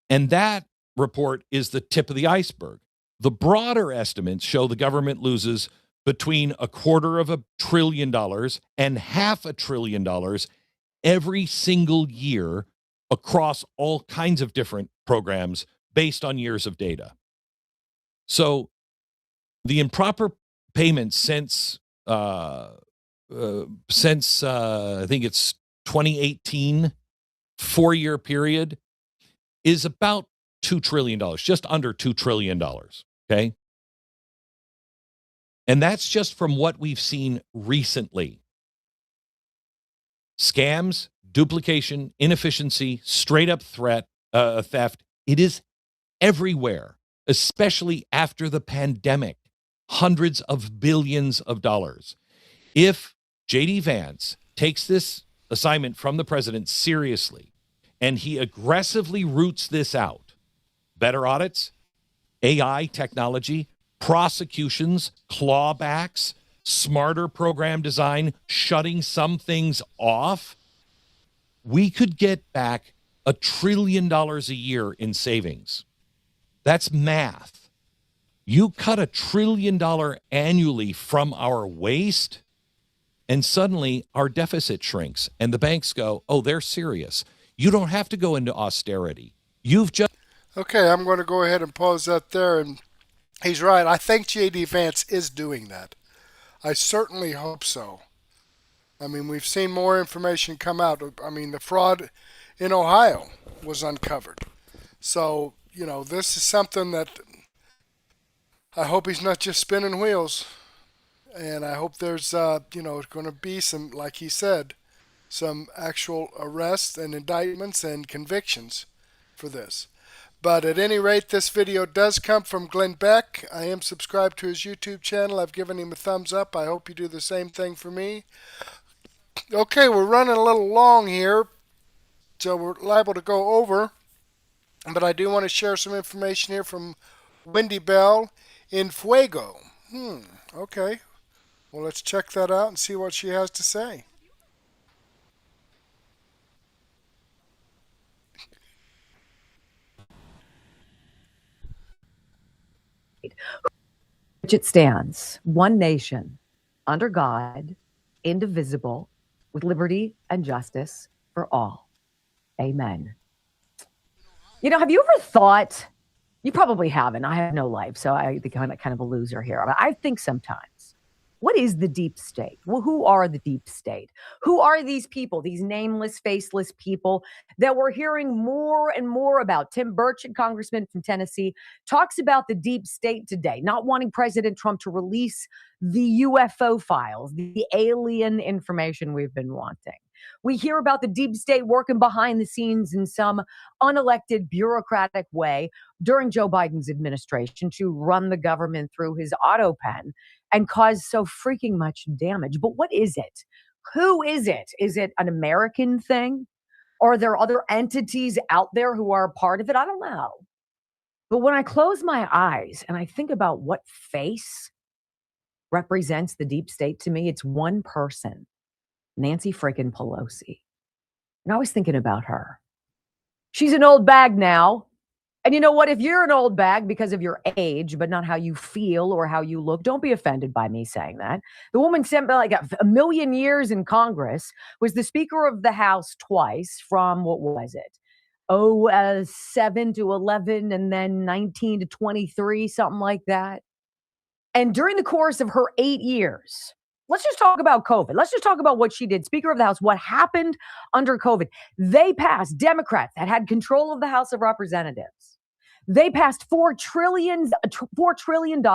And that report is the tip of the iceberg. The broader estimates show the government loses between $250 billion and $500 billion every single year across all kinds of different programs based on years of data. So the improper payments since I think it's 2018, 4-year period, is about $2 trillion, just under $2 trillion, okay? And that's just from what we've seen recently. Scams, duplication, inefficiency, straight up theft. It is everywhere, especially after the pandemic. Hundreds of billions of dollars. If J.D. Vance takes this assignment from the president seriously and he aggressively roots this out, better audits, AI technology, prosecutions, clawbacks, smarter program design, shutting some things off, we could get back $1 trillion a year in savings. That's math. You cut $1 trillion annually from our waste, and suddenly our deficit shrinks. And the banks go, oh, they're serious. You don't have to go into austerity. You've just... Okay, I'm going to go ahead and pause that there. And he's right. I think J.D. Vance is doing that. I certainly hope so. I mean, we've seen more information come out. I mean, the fraud in Ohio was uncovered. So, you know, this is something that I hope he's not just spinning wheels. And I hope there's, going to be some, like he said, some actual arrests and indictments and convictions for this. But at any rate, this video does come from Glenn Beck. I am subscribed to his YouTube channel. I've given him a thumbs up. I hope you do the same thing for me. Okay, we're running a little long here, so we're liable to go over. But I do want to share some information here from Wendy Bell in Fuego. Okay. Well, let's check that out and see what she has to say. Which it stands, one nation, under God, indivisible, with liberty and justice for all. Amen. You know, have you ever thought, you probably haven't, I have no life, so I think I'm kind of a loser here, but I think sometimes, what is the deep state? Well, who are the deep state? Who are these people, these nameless, faceless people that we're hearing more and more about? Tim Burchett, congressman from Tennessee, talks about the deep state today, not wanting President Trump to release the UFO files, the alien information we've been wanting. We hear about the deep state working behind the scenes in some unelected bureaucratic way during Joe Biden's administration to run the government through his auto pen and cause so freaking much damage. But what is it? Who is it? Is it an American thing? Or are there other entities out there who are a part of it? I don't know. But when I close my eyes and I think about what face represents the deep state to me, it's one person, Nancy freaking Pelosi. And I was thinking about her. She's an old bag now. And you know what? If you're an old bag because of your age, but not how you feel or how you look, don't be offended by me saying that. The woman spent like a million years in Congress, was the Speaker of the House twice from, what was it? 7 to 11 and then 19 to 23, something like that. And during the course of her 8 years, let's just talk about COVID. Let's just talk about what she did. Speaker of the House, what happened under COVID. They passed, Democrats that had control of the House of Representatives. They passed $4 trillion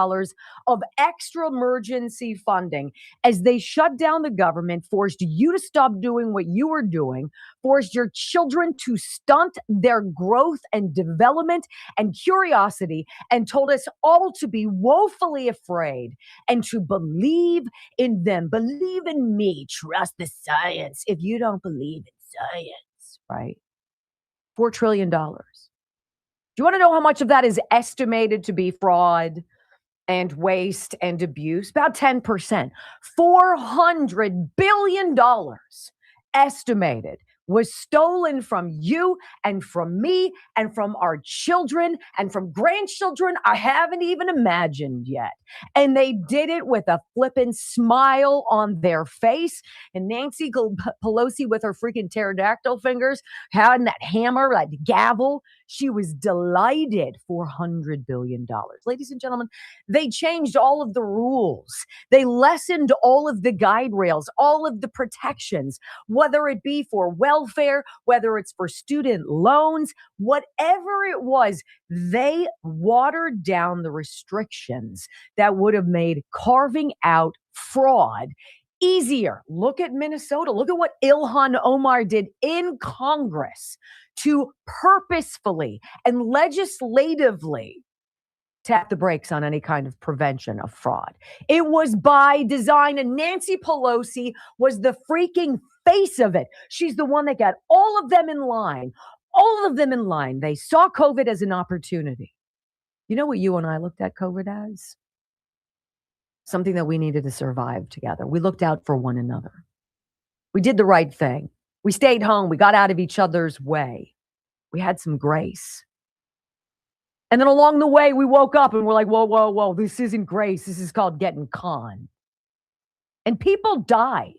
of extra emergency funding as they shut down the government, forced you to stop doing what you were doing, forced your children to stunt their growth and development and curiosity, and told us all to be woefully afraid and to believe in them. Believe in me. Trust the science. If you don't believe in science, right? $4 trillion. Do you want to know how much of that is estimated to be fraud and waste and abuse? About 10%. $400 billion estimated was stolen from you and from me and from our children and from grandchildren I haven't even imagined yet. And they did it with a flippin' smile on their face. And Nancy Pelosi with her freaking pterodactyl fingers, having that hammer, that gavel, she was delighted. $400 billion. Ladies and gentlemen, they changed all of the rules. They lessened all of the guide rails, all of the protections, whether it be for welfare, whether it's for student loans, whatever it was, they watered down the restrictions that would have made carving out fraud easier. Look at Minnesota. Look at what Ilhan Omar did in Congress to purposefully and legislatively tap the brakes on any kind of prevention of fraud. It was by design, and Nancy Pelosi was the freaking face of it. She's the one that got all of them in line. All of them in line. They saw COVID as an opportunity. You know what you and I looked at COVID as? Something that we needed to survive together. We looked out for one another. We did the right thing. We stayed home. We got out of each other's way. We had some grace. And then along the way, we woke up and we're like, whoa, whoa, whoa, this isn't grace. This is called getting conned. And people died.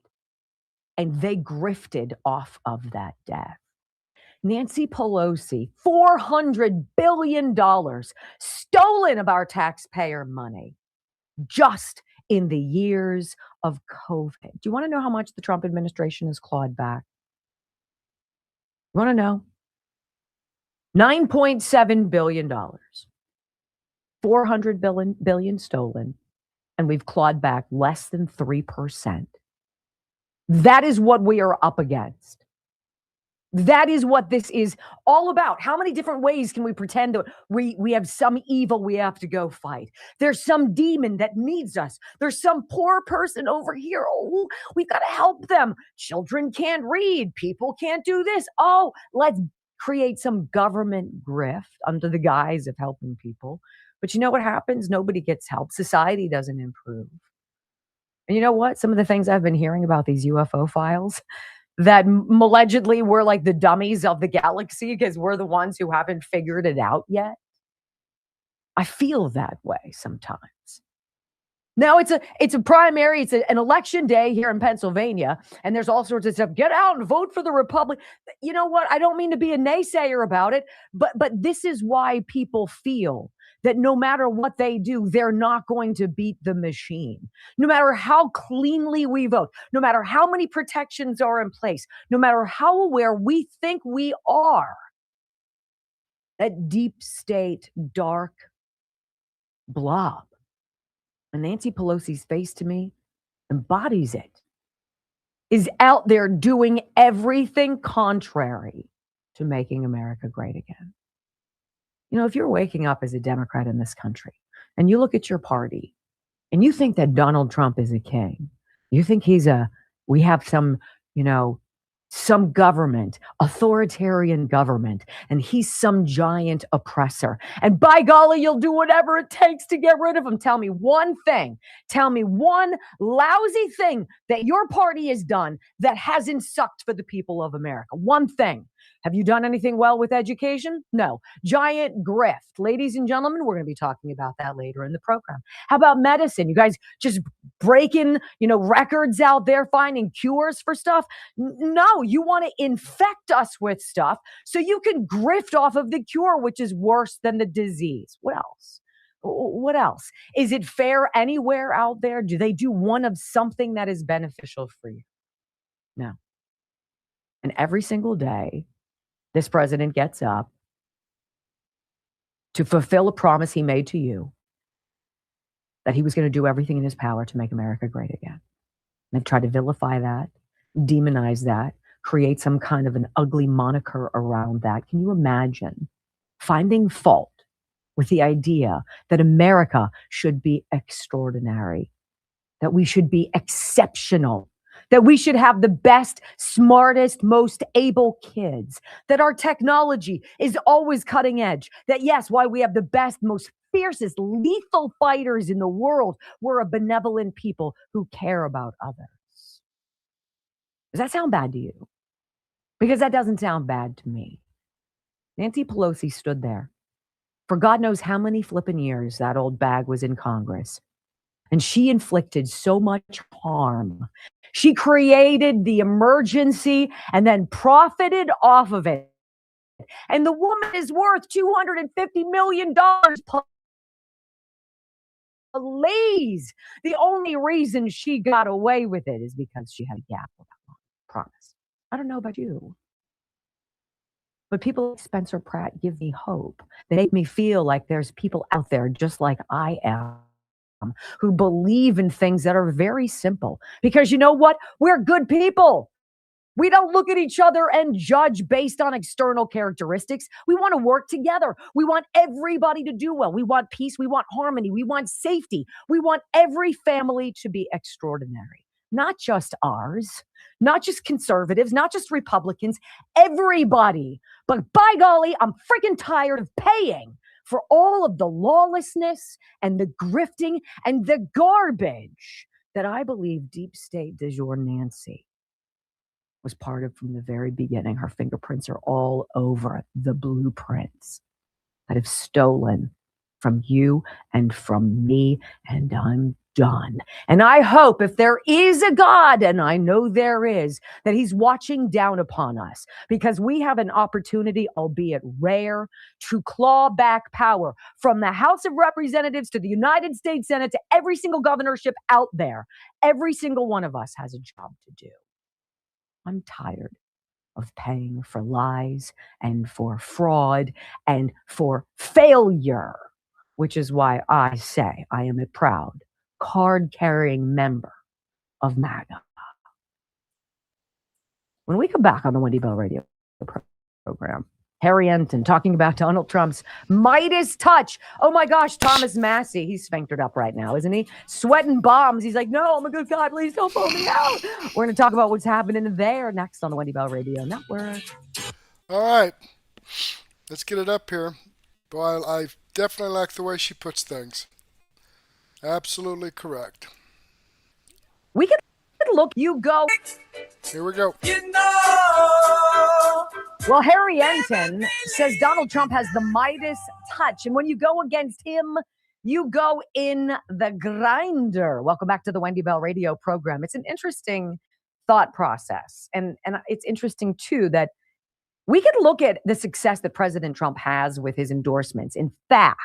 And they grifted off of that death. Nancy Pelosi, $400 billion stolen of our taxpayer money just in the years of COVID. Do you want to know how much the Trump administration has clawed back? You want to know? $9.7 billion. $400 billion stolen, and we've clawed back less than 3%. That is what we are up against. That is what this is all about. How many different ways can we pretend that we have some evil we have to go fight? There's some demon that needs us. There's some poor person over here. Oh, we've got to help them. Children can't read. People can't do this. Oh, let's create some government grift under the guise of helping people. But you know what happens? Nobody gets help. Society doesn't improve. And you know what? Some of the things I've been hearing about these UFO files that allegedly we're like the dummies of the galaxy because we're the ones who haven't figured it out yet. I feel that way sometimes. Now it's a primary, it's an election day here in Pennsylvania, and there's all sorts of stuff. Get out and vote for the Republic. You know what? I don't mean to be a naysayer about it, but this is why people feel that no matter what they do, they're not going to beat the machine. No matter how cleanly we vote, no matter how many protections are in place, no matter how aware we think we are, that deep state, dark blob, and Nancy Pelosi's face to me embodies it, is out there doing everything contrary to making America great again. You know, if you're waking up as a Democrat in this country and you look at your party and you think that Donald Trump is a king, you think we have some, some government, authoritarian government, and he's some giant oppressor. And by golly, you'll do whatever it takes to get rid of him. Tell me one thing. Tell me one lousy thing that your party has done that hasn't sucked for the people of America. One thing. Have you done anything well with education? No. Giant grift. Ladies and gentlemen, we're going to be talking about that later in the program. How about medicine? You guys just breaking, records out there, finding cures for stuff? No, you want to infect us with stuff so you can grift off of the cure, which is worse than the disease. What else? What else? Is it fair anywhere out there? Do they do one of something that is beneficial for you? No. And every single day, this president gets up to fulfill a promise he made to you that he was going to do everything in his power to make America great again. And they've tried to vilify that, demonize that, create some kind of an ugly moniker around that. Can you imagine finding fault with the idea that America should be extraordinary, that we should be exceptional, that we should have the best, smartest, most able kids, that our technology is always cutting edge, that yes, why we have the best, most fiercest, lethal fighters in the world, we're a benevolent people who care about others. Does that sound bad to you? Because that doesn't sound bad to me. Nancy Pelosi stood there for God knows how many flippin' years that old bag was in Congress. And she inflicted so much harm. She created the emergency and then profited off of it. And the woman is worth $250 million. Please. The only reason she got away with it is because she had a gap with that promise. I don't know about you, but people like Spencer Pratt give me hope. They make me feel like there's people out there just like I am, who believe in things that are very simple. Because you know what? We're good people. We don't look at each other and judge based on external characteristics. We want to work together. We want everybody to do well. We want peace. We want harmony. We want safety. We want every family to be extraordinary. Not just ours, not just conservatives, not just Republicans, everybody. But by golly, I'm freaking tired of paying for all of the lawlessness and the grifting and the garbage that I believe deep state du jour Nancy was part of from the very beginning. Her fingerprints are all over the blueprints that have stolen from you and from me, and I'm done. And I hope if there is a God, and I know there is, that he's watching down upon us, because we have an opportunity, albeit rare, to claw back power from the House of Representatives to the United States Senate to every single governorship out there. Every single one of us has a job to do. I'm tired of paying for lies and for fraud and for failure, which is why I say I am a proud card-carrying member of MAGA. When we come back on the Wendy Bell Radio program, Harry Enton talking about Donald Trump's Midas touch. Oh my gosh, Thomas Massey, he's sphinctered up right now, isn't he? Sweating bombs. He's like, no, I'm a good guy. Please don't pull me out. We're going to talk about what's happening there next on the Wendy Bell Radio Network. All right. Let's get it up here. Boy, I definitely like the way she puts things. Absolutely correct. We can look, you go. Here we go. You know. Well, Harry Enton says Donald Trump has the Midas touch. And when you go against him, you go in the grinder. Welcome back to the Wendy Bell Radio program. It's an interesting thought process. And it's interesting, too, that we could look at the success that President Trump has with his endorsements. In fact,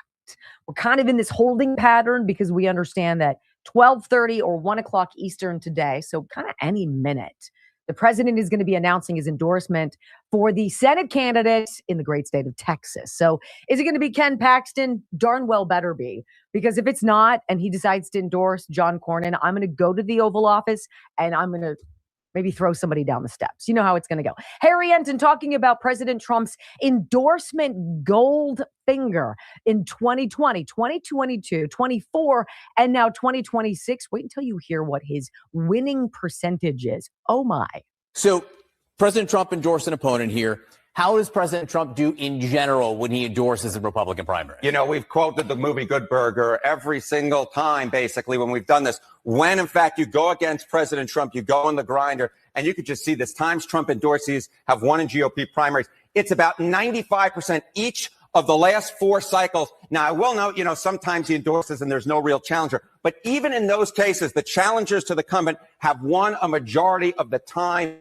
we're kind of in this holding pattern because we understand that 12:30 or 1 o'clock Eastern today, so kind of any minute, the president is going to be announcing his endorsement for the Senate candidates in the great state of Texas. So is it going to be Ken Paxton? Darn well better be. Because if it's not, and he decides to endorse John Cornyn, I'm going to go to the Oval Office and I'm going to maybe throw somebody down the steps. You know how it's going to go. Harry Enton talking about President Trump's endorsement gold finger in 2020, 2022, 24, and now 2026. Wait until you hear what his winning percentage is. Oh my. So President Trump endorsed an opponent here. How does President Trump do in general when he endorses a Republican primary? You know, we've quoted the movie Good Burger every single time, basically, when we've done this. When, in fact, you go against President Trump, you go in the grinder, and you could just see this. Times Trump endorsees have won in GOP primaries. It's about 95% each of the last 4 cycles. Now, I will note, you know, sometimes he endorses and there's no real challenger. But even in those cases, the challengers to the incumbent have won a majority of the time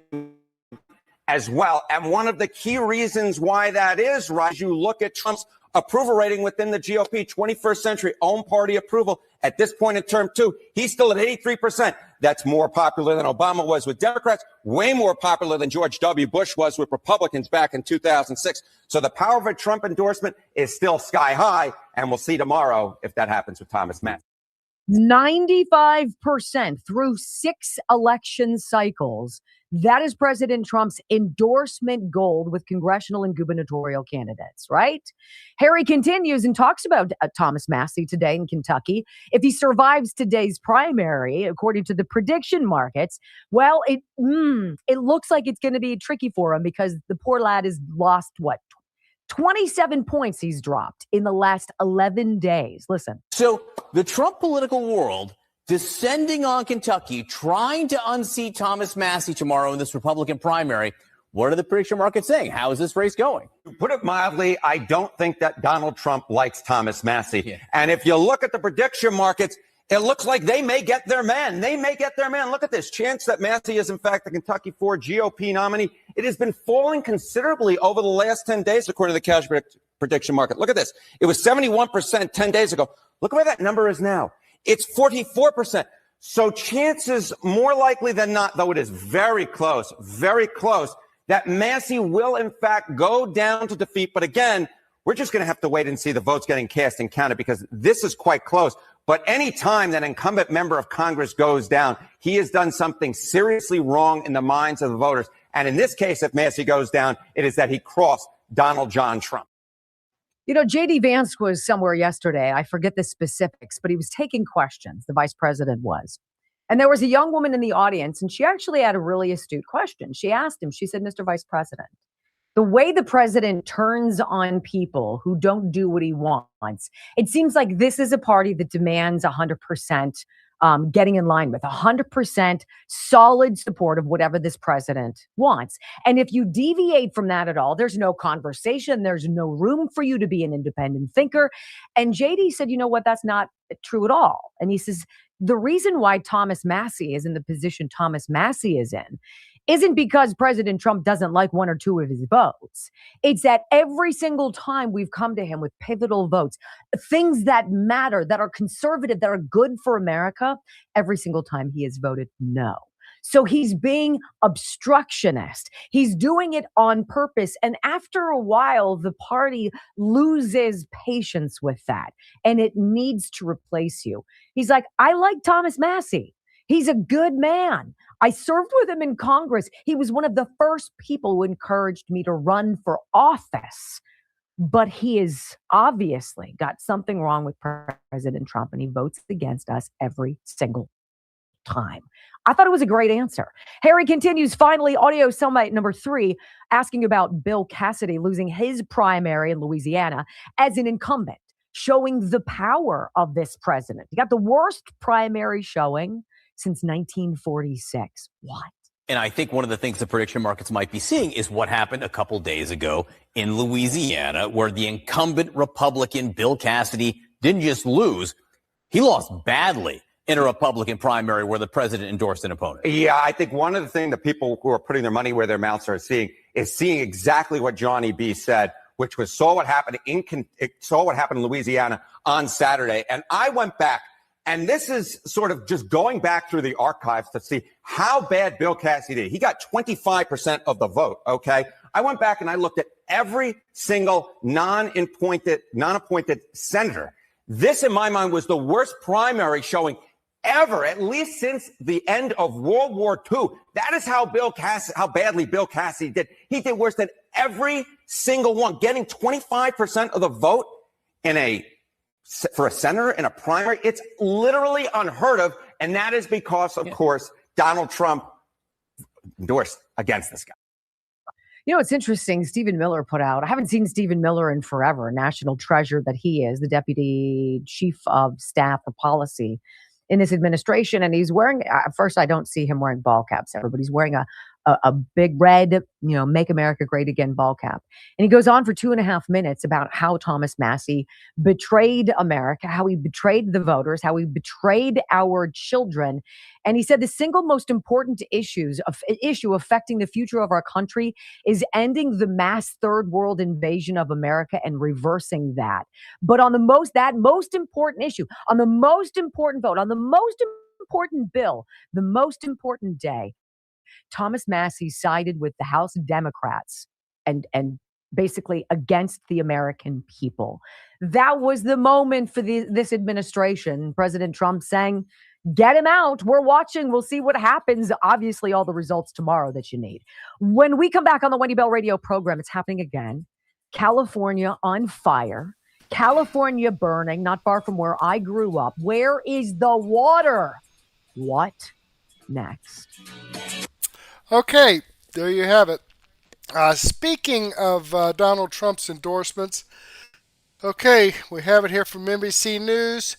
as well. And one of the key reasons why that is, right, you look at Trump's approval rating within the GOP, 21st century own party approval. At this point in term 2, he's still at 83%. That's more popular than Obama was with Democrats, way more popular than George W. Bush was with Republicans back in 2006. So the power of a Trump endorsement is still sky high, and we'll see tomorrow if that happens with Thomas Massey. 95% through 6 election cycles. That is President Trump's endorsement gold with congressional and gubernatorial candidates, right? Harry continues and talks about Thomas Massey today in Kentucky. If he survives today's primary, according to the prediction markets, well, it looks like it's going to be tricky for him because the poor lad has lost, 27 points he's dropped in the last 11 days. Listen. So the Trump political world descending on Kentucky, trying to unseat Thomas Massey tomorrow in this Republican primary. What are the prediction markets saying? How is this race going? To put it mildly, I don't think that Donald Trump likes Thomas Massey. Yeah. And if you look at the prediction markets, it looks like they may get their man. They may get their man. Look at this chance that Massey is, in fact, the Kentucky 4 GOP nominee. It has been falling considerably over the last 10 days, according to the cash prediction market. Look at this. It was 71% 10 days ago. Look where that number is now. It's 44%. So chances more likely than not, though it is very close, that Massey will, in fact, go down to defeat. But again, we're just going to have to wait and see the votes getting cast and counted because this is quite close. But any time that an incumbent member of Congress goes down, he has done something seriously wrong in the minds of the voters. And in this case, if Massey goes down, it is that he crossed Donald John Trump. You know, J.D. Vance was somewhere yesterday. I forget the specifics, but he was taking questions. The vice president was. And there was a young woman in the audience, and she actually had a really astute question. She asked him, she said, Mr. Vice President, the way the president turns on people who don't do what he wants, it seems like this is a party that demands 100% getting in line with 100% solid support of whatever this president wants. And if you deviate from that at all, there's no conversation. There's no room for you to be an independent thinker. And JD said, you know what? That's not true at all. And he says, the reason why Thomas Massey is in the position Thomas Massey is in isn't because President Trump doesn't like 1 or 2 of his votes. It's that every single time we've come to him with pivotal votes, things that matter, that are conservative, that are good for America, every single time he has voted no. So he's being obstructionist. He's doing it on purpose. And after a while, the party loses patience with that. And it needs to replace you. He's like, I like Thomas Massey. He's a good man. I served with him in Congress. He was one of the first people who encouraged me to run for office. But he has obviously got something wrong with President Trump, and he votes against us every single time. I thought it was a great answer. Harry continues, finally, audio soundbite number 3, asking about Bill Cassidy losing his primary in Louisiana as an incumbent, showing the power of this president. He got the worst primary showing since 1946. What? And I think one of the things the prediction markets might be seeing is what happened a couple days ago in Louisiana, where the incumbent Republican Bill Cassidy didn't just lose, he lost badly in a Republican primary where the president endorsed an opponent. Yeah, I think one of the things that people who are putting their money where their mouths are seeing is seeing exactly what Johnny B said, which was saw what happened in Louisiana on Saturday. And I went back, and this is sort of just going back through the archives to see how bad Bill Cassidy did. He got 25% of the vote, okay? I went back and I looked at every single non-appointed senator. This, in my mind, was the worst primary showing ever, at least since the end of World War II. That is how badly Bill Cassidy did. He did worse than every single one, getting 25% of the vote for a senator in a primary. It's literally unheard of. And that is because, of course, Donald Trump endorsed against this guy. You know, it's interesting. Stephen Miller put out, I haven't seen Stephen Miller in forever, national treasure that he is, the deputy chief of staff for policy in this administration. And he's wearing, at first, I don't see him wearing ball caps ever, but he's wearing a big red, Make America Great Again ball cap. And he goes on for 2.5 minutes about how Thomas Massey betrayed America, how he betrayed the voters, how he betrayed our children. And he said the single most important issue affecting the future of our country is ending the mass third world invasion of America and reversing that. But on that most important issue, on the most important vote, on the most important bill, the most important day, Thomas Massey sided with the House Democrats and basically against the American people. That was the moment for this administration. President Trump saying, get him out. We're watching. We'll see what happens. Obviously, all the results tomorrow that you need. When we come back on the Wendy Bell radio program, it's happening again. California on fire. California burning, not far from where I grew up. Where is the water? What next? Okay, there you have it. Speaking of Donald Trump's endorsements, okay, we have it here from NBC News.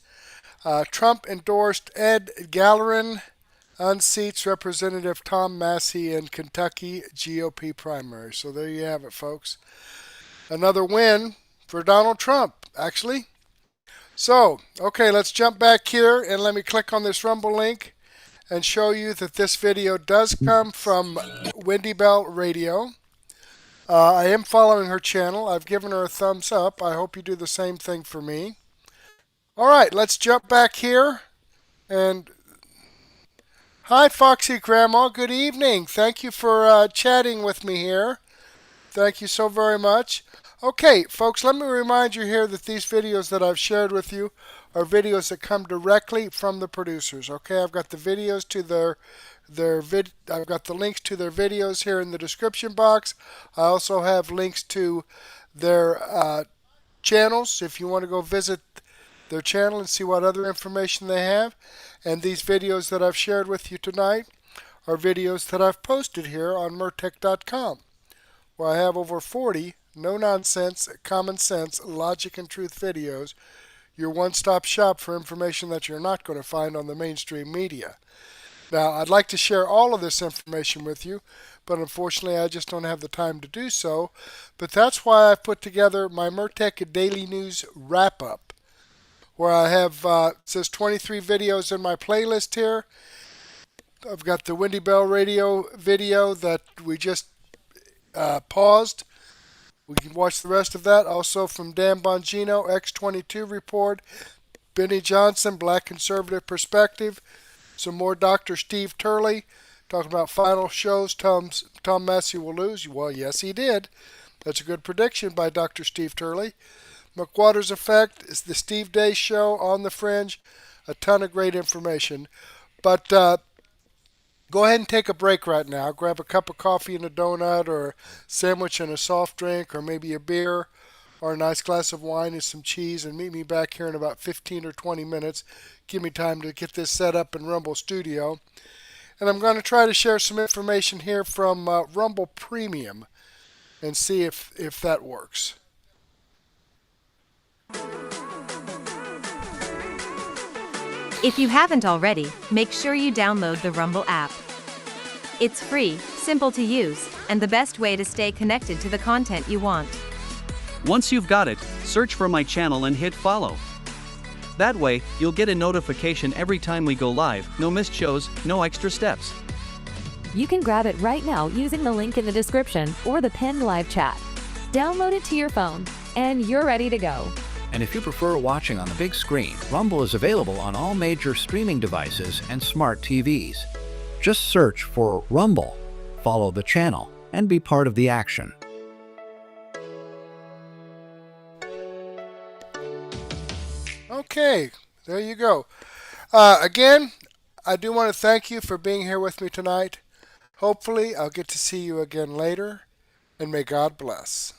Trump endorsed Ed Gallerin, unseats Representative Tom Massey in Kentucky GOP primary. So there you have it, folks. Another win for Donald Trump, actually. So, okay, let's jump back here and let me click on this Rumble link and show you that this video does come from Wendy Bell Radio. I am following her channel. I've given her a thumbs up. I hope you do the same thing for me. All right, let's jump back here. And hi, Foxy Grandma. Good evening. Thank you for chatting with me here. Thank you so very much. Okay, folks, let me remind you here that these videos that I've shared with you are videos that come directly from the producers. Okay, I've got the videos to I've got the links to their videos here in the description box. I also have links to their channels if you want to go visit their channel and see what other information they have. And these videos that I've shared with you tonight are videos that I've posted here on Mertech.com, where I have over 40 no-nonsense, common sense, logic and truth videos, your one-stop shop for information that you're not going to find on the mainstream media. Now, I'd like to share all of this information with you, but unfortunately I just don't have the time to do so. But that's why I've put together my Mertech Daily News Wrap-Up, where I have, it says 23 videos in my playlist here. I've got the Wendy Bell Radio video that we just paused. We can watch the rest of that. Also from Dan Bongino, X22 Report, Benny Johnson, Black Conservative Perspective, some more Dr. Steve Turley, talking about final shows, Tom Massey will lose. Well, yes, he did. That's a good prediction by Dr. Steve Turley. McWater's Effect is the Steve Day Show, On the Fringe, a ton of great information. But go ahead and take a break right now. Grab a cup of coffee and a donut, or a sandwich and a soft drink, or maybe a beer, or a nice glass of wine and some cheese, and meet me back here in about 15 or 20 minutes. Give me time to get this set up in Rumble Studio. And I'm going to try to share some information here from Rumble Premium and see if that works. If you haven't already, make sure you download the Rumble app. It's free, simple to use, and the best way to stay connected to the content you want. Once you've got it, search for my channel and hit follow. That way, you'll get a notification every time we go live, no missed shows, no extra steps. You can grab it right now using the link in the description or the pinned live chat. Download it to your phone, and you're ready to go. And if you prefer watching on the big screen, Rumble is available on all major streaming devices and smart TVs. Just search for Rumble, follow the channel, and be part of the action. Okay, there you go. Again, I do want to thank you for being here with me tonight. Hopefully, I'll get to see you again later, and may God bless.